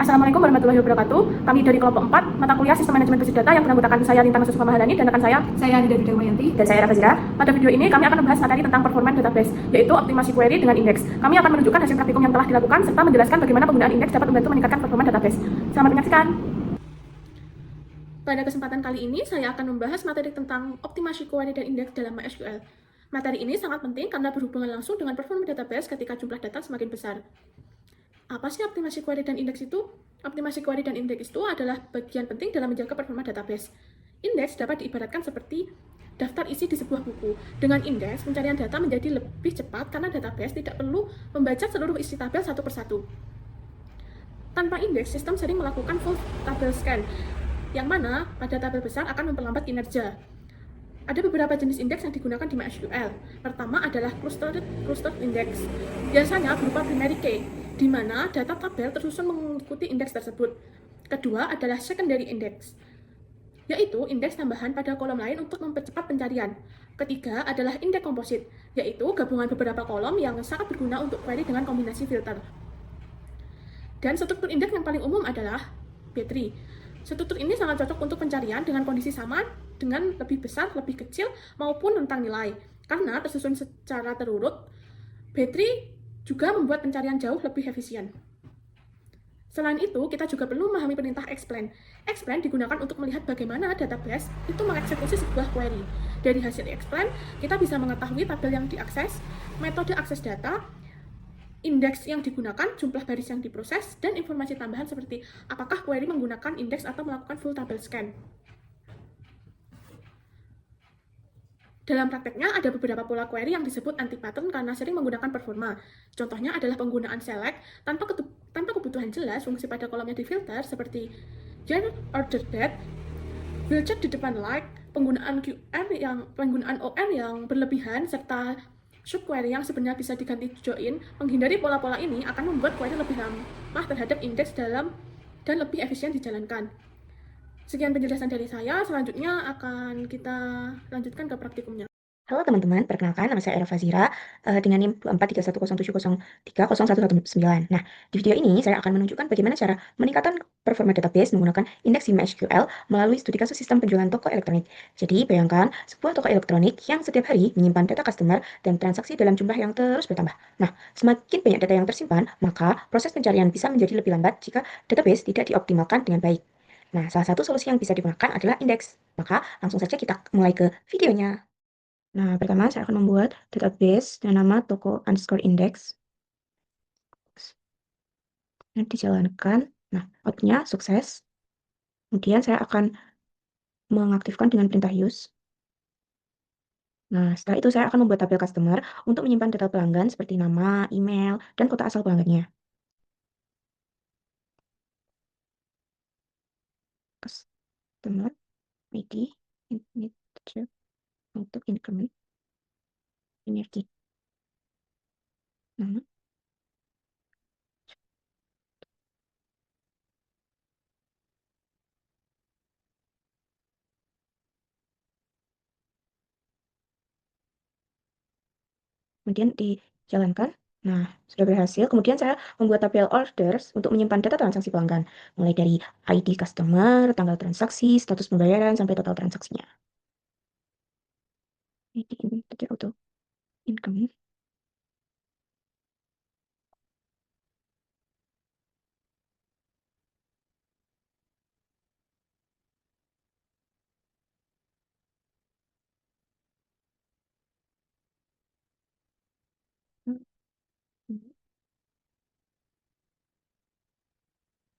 Assalamualaikum warahmatullahi wabarakatuh. Kami dari kelompok 4, mata kuliah Sistem Manajemen Basic Data yang beranggotakan saya Lintang Susuka Maharani dan rekan saya Nida Dharmayanti dan saya Era Fazira. Pada video ini kami akan membahas materi tentang performance database, yaitu optimasi query dengan indeks. Kami akan menunjukkan hasil praktikum yang telah dilakukan serta menjelaskan bagaimana penggunaan indeks dapat membantu meningkatkan performance database. Selamat menyaksikan. Pada kesempatan kali ini, saya akan membahas materi tentang optimasi query dan indeks dalam MySQL. Materi ini sangat penting karena berhubungan langsung dengan performance database ketika jumlah data semakin besar. Apa sih optimasi query dan indeks itu? Optimasi query dan indeks itu adalah bagian penting dalam menjaga performa database. Indeks dapat diibaratkan seperti daftar isi di sebuah buku. Dengan indeks, pencarian data menjadi lebih cepat karena database tidak perlu membaca seluruh isi tabel satu persatu. Tanpa indeks, sistem sering melakukan full tabel scan, yang mana pada tabel besar akan memperlambat kinerja. Ada beberapa jenis indeks yang digunakan di MySQL. Pertama adalah clustered index, biasanya berupa primary key, di mana data tabel tersusun mengikuti indeks tersebut. Kedua adalah secondary index, yaitu indeks tambahan pada kolom lain untuk mempercepat pencarian. Ketiga adalah indeks komposit, yaitu gabungan beberapa kolom yang sangat berguna untuk query dengan kombinasi filter. Dan struktur indeks yang paling umum adalah B-tree. Struktur ini sangat cocok untuk pencarian dengan kondisi sama, dengan lebih besar, lebih kecil, maupun rentang nilai. Karena tersusun secara terurut, B-tree juga membuat pencarian jauh lebih efisien. Selain itu, kita juga perlu memahami perintah explain. Explain digunakan untuk melihat bagaimana database itu mengeksekusi sebuah query. Dari hasil explain, kita bisa mengetahui tabel yang diakses, metode akses data, indeks yang digunakan, jumlah baris yang diproses, dan informasi tambahan seperti apakah query menggunakan indeks atau melakukan full tabel scan. Dalam prakteknya, ada beberapa pola query yang disebut anti-pattern karena sering menggunakan performa. Contohnya adalah penggunaan select tanpa kebutuhan jelas fungsi pada kolomnya difilter seperti year order date, will check di depan like, penggunaan OR yang berlebihan, serta subquery yang sebenarnya bisa diganti join. Menghindari pola-pola ini akan membuat query lebih ramah terhadap indeks dan lebih efisien dijalankan. Sekian penjelasan dari saya, selanjutnya akan kita lanjutkan ke praktikumnya. Halo teman-teman, perkenalkan nama saya Era Fazira dengan NIM 2431070301119. Nah, di video ini saya akan menunjukkan bagaimana cara meningkatkan performa database menggunakan indeks di MySQL melalui studi kasus sistem penjualan toko elektronik. Jadi, bayangkan sebuah toko elektronik yang setiap hari menyimpan data customer dan transaksi dalam jumlah yang terus bertambah. Nah, semakin banyak data yang tersimpan, maka proses pencarian bisa menjadi lebih lambat jika database tidak dioptimalkan dengan baik. Nah, salah satu solusi yang bisa digunakan adalah indeks. Maka, langsung saja kita mulai ke videonya. Nah, pertama saya akan membuat database dengan nama toko_index. Nah, dijalankan. Nah, outputnya sukses. Kemudian saya akan mengaktifkan dengan perintah use. Nah, setelah itu saya akan membuat tabel customer untuk menyimpan data pelanggan seperti nama, email, dan kota asal pelanggannya. Customer ID integer untuk increment energi. Nah, kemudian dijalankan. Nah, sudah berhasil. Kemudian saya membuat tabel orders untuk menyimpan data transaksi pelanggan, mulai dari ID customer, tanggal transaksi, status pembayaran, sampai total transaksinya. Ini tadi auto income.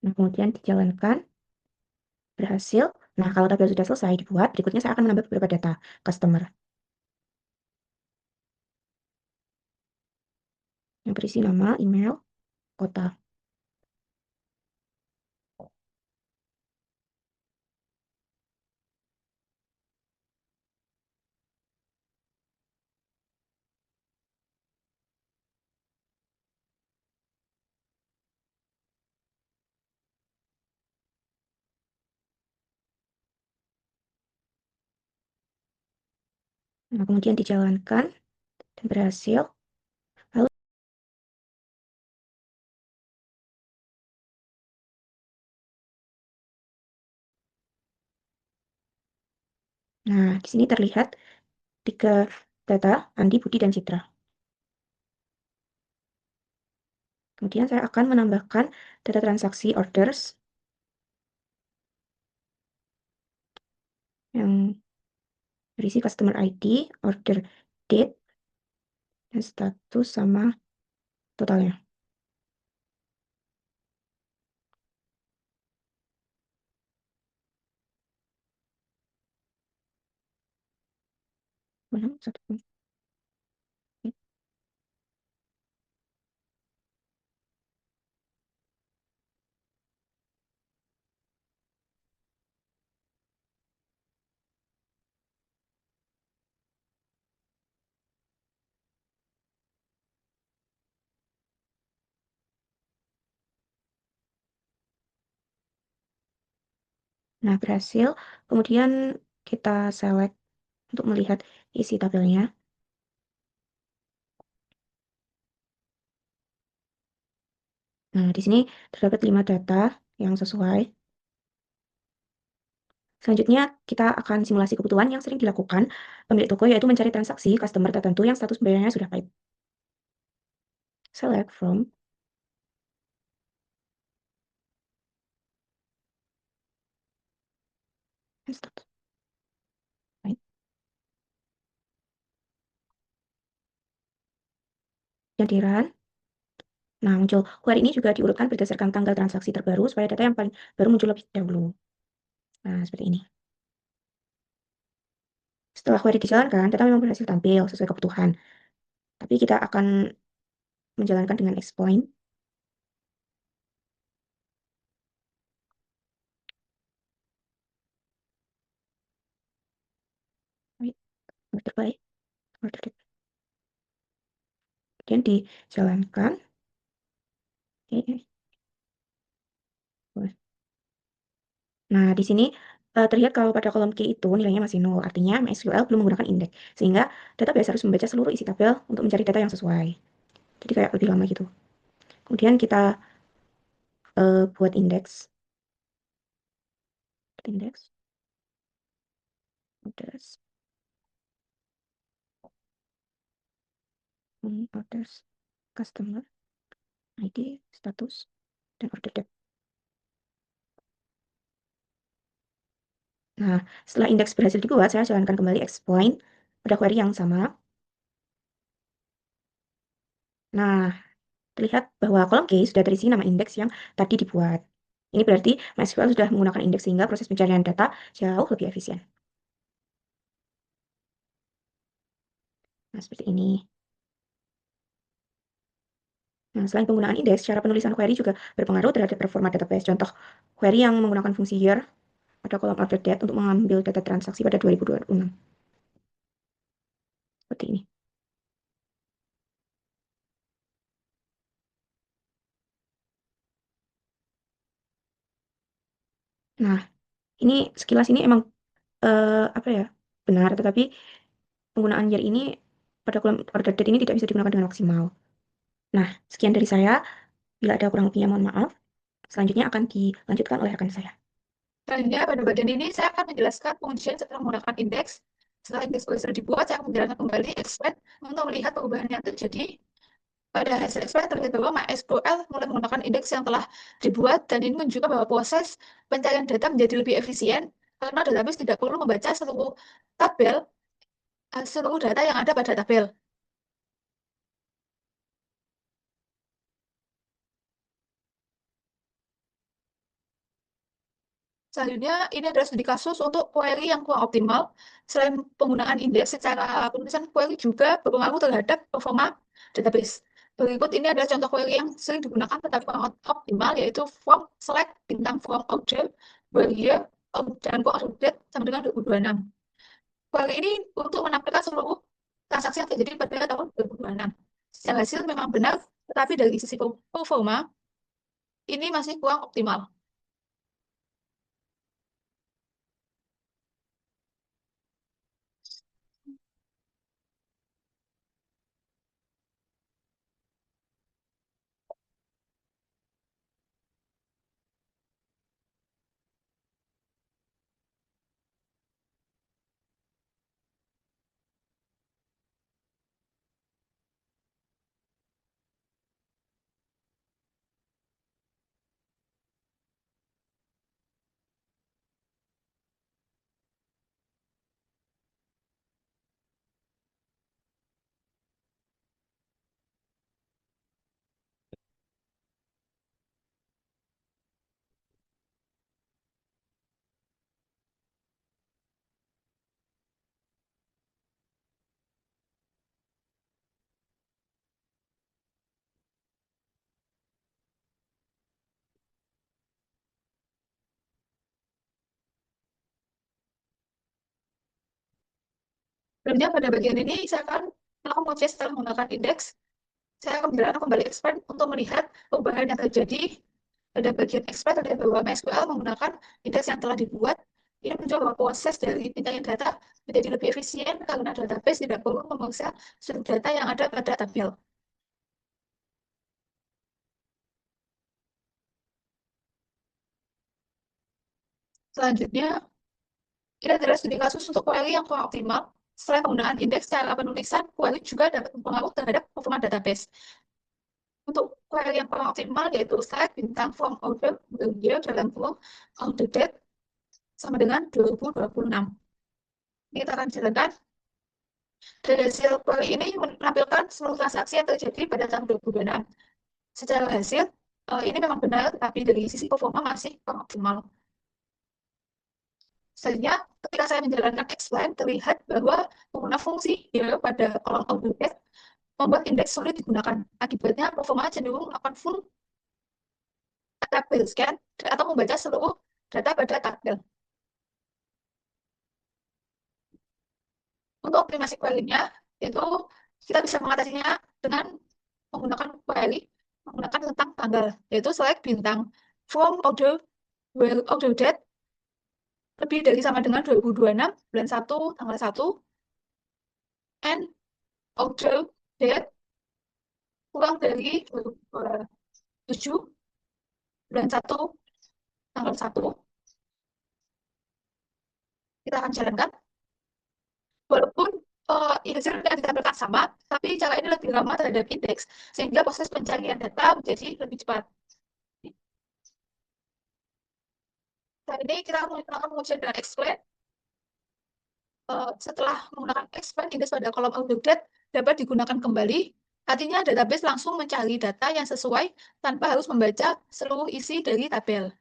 Nah, kemudian dijalankan, berhasil. Nah, kalau tabel sudah selesai dibuat, berikutnya saya akan menambah beberapa data customer yang berisi nama, email, kota. Nah, kemudian dijalankan dan berhasil. Lalu Nah, di sini terlihat 3 data, Andi, Budi, dan Citra. Kemudian saya akan menambahkan data transaksi orders yang berisi customer ID, order date, dan status sama totalnya. Mana? Satu. Nah, berhasil. Kemudian kita select untuk melihat isi tabelnya. Nah, di sini terdapat 5 data yang sesuai. Selanjutnya, kita akan simulasi kebutuhan yang sering dilakukan pemilik toko, yaitu mencari transaksi customer tertentu yang status pembayarannya sudah paid. Select from and status paid. Jadi run. Nah, muncul. Query ini juga diurutkan berdasarkan tanggal transaksi terbaru supaya data yang paling baru muncul lebih dahulu. Nah, seperti ini. Setelah query dijalankan, data memang berhasil tampil sesuai kebutuhan. Tapi kita akan menjalankan dengan exploit. Wait, order by order date. Kemudian dijalankan. Oke. Nah, di sini terlihat kalau pada kolom key itu nilainya masih 0, artinya MySQL belum menggunakan indeks. Sehingga database harus membaca seluruh isi tabel untuk mencari data yang sesuai. Jadi kayak lebih lama gitu. Kemudian kita buat indeks. Indeks. Orders. Orders. Customer. ID. Status. Dan order date. Nah, setelah indeks berhasil dibuat, saya jalankan kembali exploit pada query yang sama. Nah, terlihat bahwa kolom key sudah terisi nama indeks yang tadi dibuat. Ini berarti MySQL sudah menggunakan indeks sehingga proses pencarian data jauh lebih efisien. Nah, seperti ini. Nah, selain penggunaan indeks, cara penulisan query juga berpengaruh terhadap performa database. Contoh, query yang menggunakan fungsi here pada kolom order date untuk mengambil data transaksi pada 2026. Seperti ini. Nah, ini sekilas ini emang apa ya, benar, tetapi penggunaan here ini pada kolom order date ini tidak bisa digunakan dengan maksimal. Nah, sekian dari saya. Bila ada kurang lebihnya, mohon maaf. Selanjutnya akan dilanjutkan oleh rekan saya. Selanjutnya, pada bagian ini saya akan menjelaskan pengujian setelah menggunakan indeks. Setelah indeks sudah dibuat, saya akan menjalankan kembali exploit untuk melihat perubahan yang terjadi. Pada hasil exploit terlihat bahwa MySQL mulai menggunakan indeks yang telah dibuat, dan ini menunjukkan bahwa proses pencarian data menjadi lebih efisien karena database tidak perlu membaca seluruh tabel, seluruh data yang ada pada tabel. Selanjutnya, ini adalah studi kasus untuk query yang kurang optimal. Selain penggunaan indeks, secara penulisan query juga berpengaruh terhadap performa database. Berikut ini adalah contoh query yang sering digunakan tetapi kurang optimal, yaitu from select bintang from order year dan order date sama dengan 2026. Query ini untuk menampilkan seluruh transaksi yang terjadi pada tahun 2026. Secara hasil memang benar, tetapi dari sisi performa, ini masih kurang optimal. Selanjutnya pada bagian ini saya akan melakukan proses setelah menggunakan indeks. Saya akan menjalankan kembali expand untuk melihat perubahan yang terjadi pada bagian expand terlihat bahwa MySQL menggunakan indeks yang telah dibuat. Ini menunjukkan bahwa proses dari pencarian data menjadi lebih efisien karena database tidak perlu memeriksa seluruh data yang ada pada tabel. Selanjutnya, ini adalah studi kasus untuk query yang kurang optimal. Selain penggunaan indeks, cara penulisan query juga dapat berpengaruh terhadap performa database. Untuk query yang kurang optimal yaitu select bintang from order year dalam kurung order date sama dengan 2026. Ini kita akan jalankan. Dari hasil query ini menampilkan seluruh transaksi yang terjadi pada tahun 2026. Secara hasil, ini memang benar, tetapi dari sisi performa masih kurang optimal. Selanjutnya, ketika saya menjalankan explain, terlihat bahwa pengguna fungsi year pada kolom order date membuat indeks sulit digunakan. Akibatnya, performa cenderung akan full tabel scan atau membaca seluruh data pada tabel. Untuk optimasi query-nya, itu kita bisa mengatasinya dengan menggunakan query menggunakan tentang tanggal, yaitu select bintang from order where order date lebih dari sama dengan 2026 bulan 1 tanggal 1 and order date kurang dari 7 bulan 1 tanggal 1. Kita akan jalankan. Walaupun indeks yang ditampilkan sama, tapi cara ini lebih ramah terhadap indeks, sehingga proses pencarian data menjadi lebih cepat. Saat ini kita akan menguji dengan explain. Setelah menggunakan expand, indeks pada kolom order date dapat digunakan kembali. Artinya database langsung mencari data yang sesuai tanpa harus membaca seluruh isi dari tabel.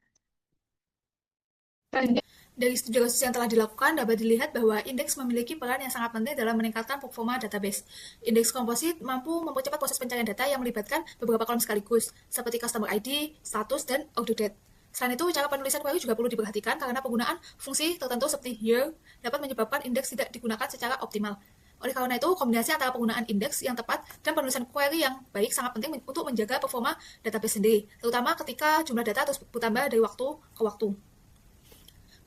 Dari studi kasus yang telah dilakukan, dapat dilihat bahwa indeks memiliki peran yang sangat penting dalam meningkatkan performa database. Indeks komposit mampu mempercepat proses pencarian data yang melibatkan beberapa kolom sekaligus, seperti customer ID, status, dan order date. Selain itu, cara penulisan query juga perlu diperhatikan karena penggunaan fungsi tertentu seperti here dapat menyebabkan indeks tidak digunakan secara optimal. Oleh karena itu, kombinasi antara penggunaan indeks yang tepat dan penulisan query yang baik sangat penting untuk menjaga performa database sendiri, terutama ketika jumlah data terus bertambah dari waktu ke waktu.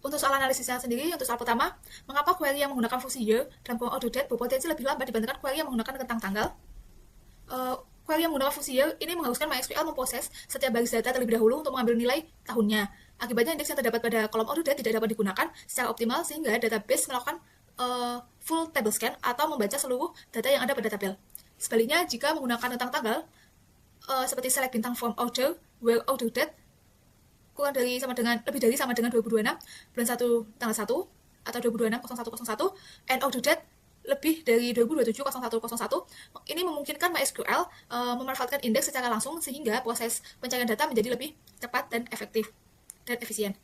Untuk soal analisisnya sendiri, untuk soal pertama, mengapa query yang menggunakan fungsi year dalam kurung order date berpotensi lebih lambat dibandingkan query yang menggunakan rentang tanggal? Query yang menggunakan fungsi year ini mengharuskan MySQL memproses setiap baris data terlebih dahulu untuk mengambil nilai tahunnya. Akibatnya indeks yang terdapat pada kolom order date tidak dapat digunakan secara optimal sehingga database melakukan full table scan atau membaca seluruh data yang ada pada tabel. Sebaliknya, jika menggunakan rentang tanggal seperti select bintang from order where order date lebih dari sama dengan 2026 bulan 1 tanggal 1 atau 2026 0101 and order date lebih dari 2027 0101. Ini memungkinkan MySQL memanfaatkan indeks secara langsung sehingga proses pencarian data menjadi lebih cepat dan efektif dan efisien.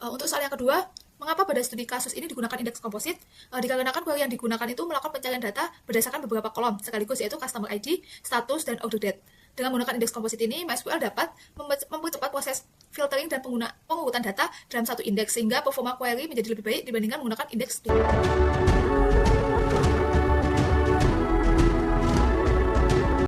Untuk soal yang kedua, mengapa pada studi kasus ini digunakan indeks komposit? Dikarenakan query yang digunakan itu melakukan pencarian data berdasarkan beberapa kolom sekaligus, yaitu customer ID, status, dan order date. Dengan menggunakan indeks komposit ini, MySQL dapat mempercepat proses filtering dan pengurutan data dalam satu indeks, sehingga performa query menjadi lebih baik dibandingkan menggunakan indeks.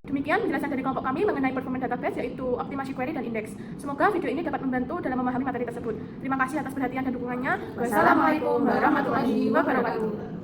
Demikian penjelasan dari kelompok kami mengenai performa database, yaitu optimasi query dan indeks. Semoga video ini dapat membantu dalam memahami materi tersebut. Terima kasih atas perhatian dan dukungannya. Wassalamualaikum warahmatullahi wabarakatuh.